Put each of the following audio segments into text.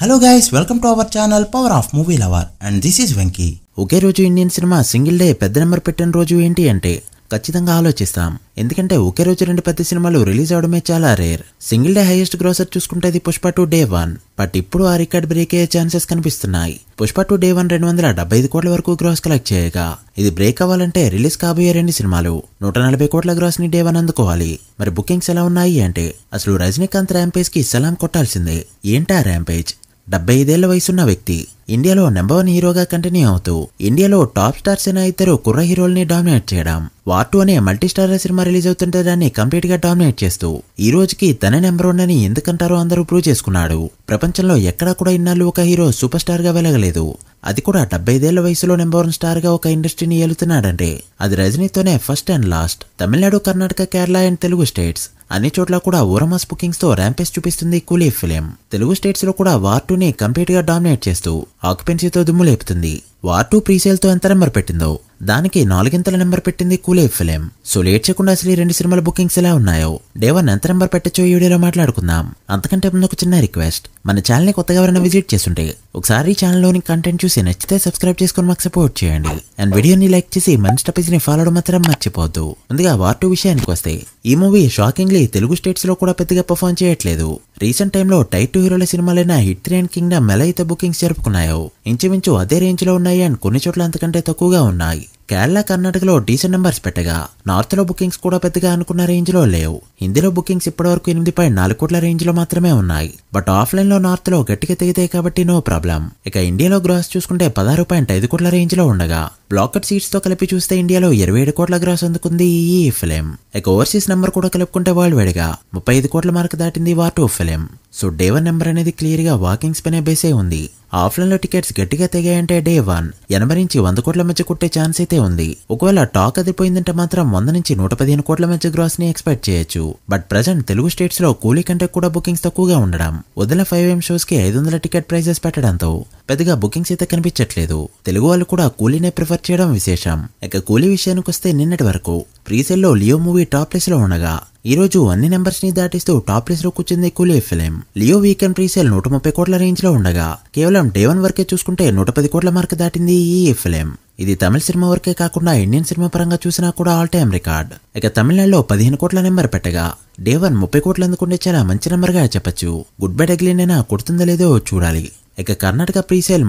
Hello guys, welcome to our channel power of movie lover and this is Venky. ఒకే రోజు Indian cinema single day పెద్ద number పెట్టిన రోజు ఏంటి అంటే ఖచ్చితంగా ఆలోచిస్తాం. ఎందుకంటే ఒకే రోజు రెండు పెద్ద సినిమాలు రిలీజ్ అవడమే చాలా rare. Single day highest grosser చూసుకుంటే అది పుష్ప 2 డే 1. బట్ ఇప్పుడు ఆ రికార్డ్ బ్రేక్ అయ్యే ఛాన్సెస్ కనిపిస్తున్నాయి. పుష్ప 2 డే 1 275 కోట్ల వరకు గ్రాస్ కలెక్ట్ చేయగా ఇది బ్రేక్ అవ్వాలంటే రిలీజ్ కాబోయే రెండు సినిమాలు 140 కోట్ల గ్రాస్ ని డే 1 అందుకోవాలి. మరి బుకింగ్స్ ఎలా ఉన్నాయి అంటే అసలు రజనీకాంత్ ర్యాంపేజ్ కి సలాం కొట్టాల్సిందే. ఏంటా ర్యాంపేజ్? 75 ఏళ్ల వయసున్న వ్యక్తి ఇండియాలో నెంబర్ 1 హీరోగా కంటిన్యూ అవుతూ ఇండియాలో టాప్ స్టార్స్ అయిన ఇద్దరు కుర్ర హీరోల్ని డామినేట్ చేయడం, వార్ 2 అనే మల్టీ స్టార్ సినిమా రిలీజ్ అవుతుంటే దాన్ని కంప్లీట్ గా డామినేట్ చేస్తూ ఈ రోజుకి తన నెంబర్ 1 అని ఎందుకంటారో అందరూ ప్రూవ్ చేసుకున్నాడు. ప్రపంచంలో ఎక్కడా కూడా ఇన్నాళ్ళు ఒక హీరో సూపర్ స్టార్ గా వెలగలేదు. అది కూడా 75 ఏళ్ల వయసులో నెంబర్ 1 స్టార్ గా ఒక ఇండస్ట్రీని ఏలుతున్నాడంటే అది రజనీతోనే first and last. Tamil Nadu, Karnataka, Kerala and Telugu states అన్ని చోట్ల కూడా ఓరమాస్ బుకింగ్స్ తో ర్యాంపేజ్ చూపిస్తుంది కూలీ ఫిలిం. తెలుగు స్టేట్స్ లో కూడా వార్ 2 ని కంప్లీట్ గా డామినేట్ చేస్తూ ఆక్యుపెన్సీతో దుమ్ము లేపుతుంది. వార్ 2 ప్రీసేల్ తో ఎంత నెంబర్ పెట్టిందో దానికి 4 నెంబర్ పెట్టింది కూలీ ఫిలిం. సో లేట్ చేయకుండా అసలు ఈ రెండు సినిమాల బుకింగ్స్ ఎలా ఉన్నాయో డే 1 ఎంత నెంబర్ పెట్టచ్చో ఈ వీడియోలో మాట్లాడుకుందాం. అంతకంటే ముందు ఒక చిన్న రిక్వెస్ట్, మన ఛానల్ ని కొత్తగా ఎవరైనా విజిట్ చేస్తుంటే ఒకసారి ఈ ఛానల్లోని కంటెంట్ చూసి నచ్చితే సబ్స్క్రైబ్ చేసుకుని మాకు సపోర్ట్ చేయండి. అండ్ వీడియోని లైక్ చేసి మన స్టపేజ్ ని ఫాలో అవడం మాత్రం మర్చిపోవద్దు. ముందుగా వార్ 2 విషయానికి వస్తే ఈ మూవీ షాకింగ్లీ తెలుగు స్టేట్స్ లో కూడా పెద్దగా పర్ఫార్మ్ చేయట్లేదు. రీసెంట్ టైంలో టైప్ 2 హీరోల సినిమాలైన హిట్ 3 అండ్ కింగ్డమ్ ఎలా అయితే బుకింగ్స్ జరుపుకున్నాయో ఇంచుమించు అదే రేంజ్ లో ఉన్నాయి అండ్ కొన్ని చోట్ల అంతకంటే తక్కువగా ఉన్నాయి. కేరళ, కర్ణాటకలో డీసెంట్ నెంబర్స్ పెట్టగా నార్త్ లో బుకింగ్స్ కూడా పెద్దగా అనుకున్న రేంజ్ లో లేవు. హిందీలో బుకింగ్స్ ఇప్పటివరకు 8.4 కోట్ల రేంజ్ లో మాత్రమే ఉన్నాయి. బట్ ఆఫ్లైన్ లో నార్త్ లో గట్టిగా తెగితాయి కాబట్టి నో ప్రాబ్లం. ఇక ఇండియాలో గ్రాస్ చూసుకుంటే 16.5 కోట్ల రేంజ్ లో ఉండగా బ్లాకెట్ సీట్స్ తో కలిపి చూస్తే ఇండియాలో 27 కోట్ల గ్రాస్ అందుకుంది ఈ ఫిలిం. ఇక ఓవర్సీస్ నెంబర్ కూడా కలుపుకుంటే వరల్డ్ వైడ్ గా 35 కోట్ల మార్క్ దాటింది war 2 film. So day 1 number అనేది క్లియర్ గా వాకింగ్స్ పైన బేసే ఉంది. ఆఫ్లైన్ లో టికెట్స్ గట్టిగా తెగాయంటే డే 1 80 నుంచి 100 కోట్ల మధ్య కొట్టే ఛాన్స్ అయితే ఉంది. ఒకవేళ టాక్ అదిపోయిందంటే మాత్రం 100 నుంచి 115 కోట్ల మధ్య గ్రాస్ ని ఎక్స్పెక్ట్ చేయొచ్చు. బట్ ప్రెజెంట్ తెలుగు స్టేట్స్ లో కూలీ కంటే కూడా బుకింగ్స్ తక్కువగా ఉండడం, వదిలిన 5am షోస్ కి 500 టికెట్ ప్రైజెస్ పెట్టడంతో పెద్దగా బుకింగ్స్ అయితే కనిపించట్లేదు. తెలుగు వాళ్ళు కూడా కూలీనే ప్రిఫర్ చేయడం విశేషం. ఇక కూలీ విషయానికి వస్తే నిన్నటి వరకు ప్రీసేల్ లో లియో మూవీ టాప్ ప్లేస్ లో ఉండగా ఈ రోజు అన్ని నెంబర్స్ ని దాటిస్తూ టాప్ ప్లేస్ లో కూర్చుంది కూలీ ఫిలిం. లియో వీకెండ్ ప్రీసేల్ 130 కోట్ల రేంజ్ లో ఉండగా కేవలం డే 1 వరకే చూసుకుంటే 110 కోట్ల మార్క్ దాటింది ఈ ఫిలిం. ఇది తమిళ సినిమా వరకే కాకుండా ఇండియన్ సినిమా పరంగా చూసినా కూడా ఆల్ టైమ్ రికార్డ్. ఇక తమిళనాడులో 15 కోట్ల నెంబర్ పెట్టగా డే 1 30 కోట్లు అందుకుంటే చాలా మంచి నెంబర్ గా చెప్పొచ్చు. గుడ్ బై డగ్లీనైనా కొడుతుందో లేదో చూడాలి. ఇక కర్ణాటక ప్రీసేల్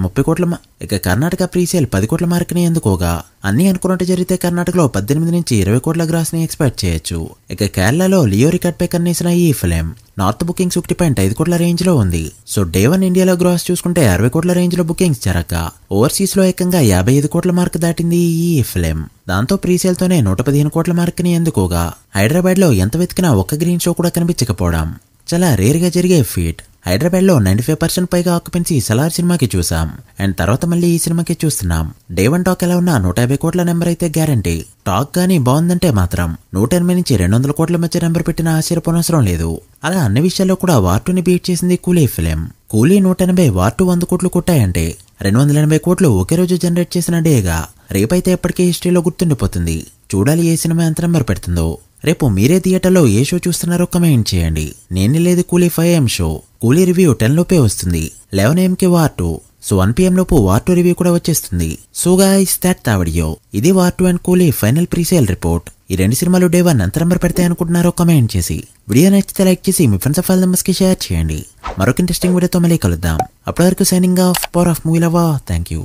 10 కోట్ల మార్క్ ని అందుకోగా అన్ని అనుకున్నట్టు జరిగితే కర్ణాటకలో 18 నుంచి 20 కోట్ల గ్రాస్ ని ఎక్స్పెక్ట్ చేయొచ్చు. ఇక కేరళలో లియో రికార్డ్ పై కన్నేసిన ఈ ఫిలిం నార్త్ బుకింగ్స్ 1.5 కోట్ల రేంజ్ లో ఉంది. సో డే 1 ఇండియాలో గ్రాస్ చూసుకుంటే 60 కోట్ల రేంజ్ లో బుకింగ్స్ జరగగా ఓవర్సీస్ లో ఏకంగా 55 కోట్ల మార్క్ దాటింది ఈ ఫిలిం. దాంతో ప్రీసేల్ తోనే 115 కోట్ల మార్క్ ని అందుకోగా హైదరాబాద్ లో ఎంత వెతికినా ఒక్క గ్రీన్ షో కూడా కనిపించకపోవడం చాలా రేర్ గా జరిగే ఫీట్. హైదరాబాద్ లో 95% పైగా ఆక్యుపెన్సీ సలార్ సినిమాకి చూసాం అండ్ తర్వాత మళ్ళీ ఈ సినిమాకి చూస్తున్నాం. డే 1 టాక్ ఎలా ఉన్నా 150 కోట్ల నెంబర్ అయితే గ్యారంటీ. టాక్ గానీ బాగుందంటే మాత్రం 180 నుంచి 200 కోట్ల మధ్య నెంబర్ పెట్టిన ఆశ్చర్యపోనవసరం లేదు. అలా అన్ని విషయాల్లో కూడా వార్ 2 ని బీట్ చేసింది కూలీ ఫిలిం. కూలీ 180, వార్ 2 100 కోట్లు కొట్టాయంటే 280 కోట్లు ఒకే రోజు జనరేట్ చేసిన డేగా రేపైతే ఎప్పటికీ హిస్టరీలో గుర్తుండిపోతుంది. చూడాలి ఏ సినిమా ఎంత నెంబర్ పెడుతుందో. రేపు మీరే థియేటర్లో ఏ షో చూస్తున్నారో కమెంట్ చేయండి. నేను లేదు కూలీ 5am షో. కూలీ రివ్యూ 10 లోపే వస్తుంది. 11am కి వార్ 2. సో 1pm లోపు వార్ 2 రివ్యూ కూడా వచ్చేస్తుంది. So guys that video. ఇది వార్ 2 అండ్ కూలీ ఫైనల్ ప్రీసేల్ రిపోర్ట్. ఈ రెండు సినిమాలు డే 1 ఎంత నెంబర్ పెడతాయి అనుకుంటున్నారో కమెంట్ చేసి వీడియో నచ్చితే లైక్ చేసి మీ ఫ్రెండ్స్ ఫైల్ నెంబర్స్ కి షేర్ చేయండి. మరొక ఇంట్రెస్టింగ్ వీడియోతో మళ్ళీ కలుద్దాం. అప్పటి వరకు signing off power of movie lover. Thank you.